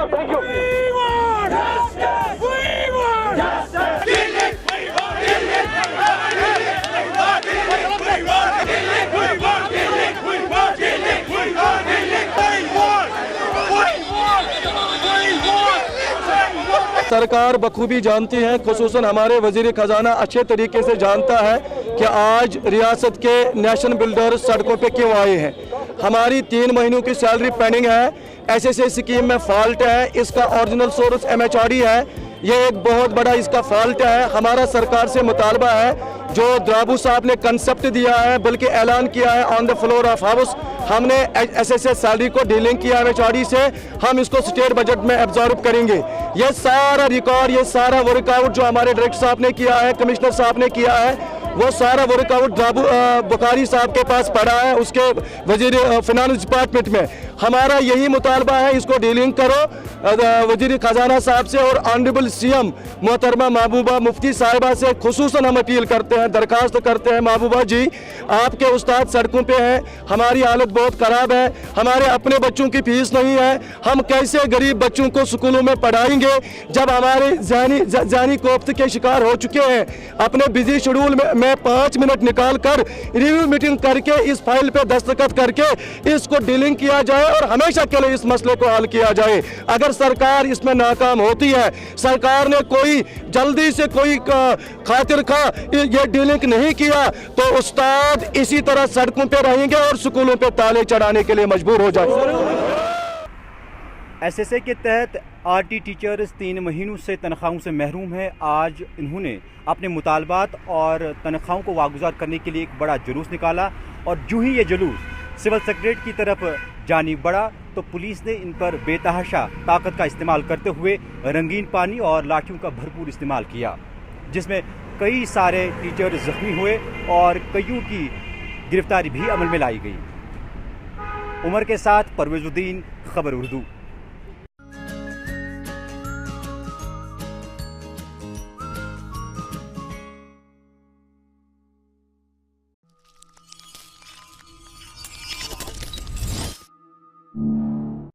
Thank you. We want justice. We want justice. सरकार बखूबी जानती है, खुसूसन हमारे वजीर खजाना अच्छे तरीके से जानता है कि आज रियासत के नेशन बिल्डर सड़कों पे क्यों आए हैं। हमारी 3 महीनों की सैलरी पेंडिंग है, एसएसए स्कीम में फॉल्ट है, इसका ओरिजिनल सोर्स एमएचआरडी है, ये एक बहुत बड़ा इसका फॉल्ट है। हमारा सरकार से मुतालबा है, जो द्राबू साहब ने कंसेप्ट दिया है बल्कि ऐलान किया है on the floor of house, हमने एसएसए सैलरी को डीलिंग किया एमएचआरडी से, हम इसको स्टेट बजट में एब्जॉर्ब करेंगे। ये सारा रिकॉर्ड, ये सारा वर्कआउट जो हमारे डायरेक्टर साहब ने किया है, कमिश्नर साहब ने किया है, वो सारा वर्कआउट द्राबू बुखारी साहब के पास पड़ा है, उसके वजीर फिनांस डिपार्टमेंट में। हमारा यही मुतालबा है, इसको डीलिंग करो वजीर खजाना साहब से और ऑनरेबल सीएम मोहतरमा महबूबा मुफ्ती साहिबा से खुसूसन हम अपील करते हैं, दरखास्त करते हैं, महबूबा जी आपके उस्ताद सड़कों पे हैं, हमारी हालत बहुत ख़राब है, हमारे अपने बच्चों की फीस नहीं है, हम कैसे गरीब बच्चों को स्कूलों में पढ़ाएंगे जब हमारे जानी कोफ्त के शिकार हो चुके हैं। अपने बिजी शेड्यूल में 5 मिनट निकाल कर रिव्यू मीटिंग करके इस फाइल पे दस्तखत करके इसको डीलिंग किया जाए और हमेशा के लिए इस मसले को हल किया जाए। अगर सरकार इसमें नाकाम होती है, सरकार ने कोई जल्दी से कोई खातिर खा ये डीलिंग नहीं किया तो उस्ताद इसी तरह सड़कों पे रहेंगे और स्कूलों पे ताले चढ़ाने के लिए मजबूर हो जाएंगे। एसएसए के तहत आरटी टीचर्स 3 महीनों से तनख्वाहों से महरूम है। आज इन्होंने अपने मुतालबात और तनख्वाहों को वागुजार करने के लिए एक बड़ा जुलूस निकाला और जो ही ये जुलूस सिविल सेक्रेटरीट की तरफ जानी बढ़ा तो पुलिस ने इन पर बेतहाशा ताकत का इस्तेमाल करते हुए रंगीन पानी और लाठियों का भरपूर इस्तेमाल किया, जिसमें कई सारे टीचर जख्मी हुए और कईयों की गिरफ्तारी भी अमल में लाई गई। उमर के साथ परवेजुद्दीन, खबर उर्दू।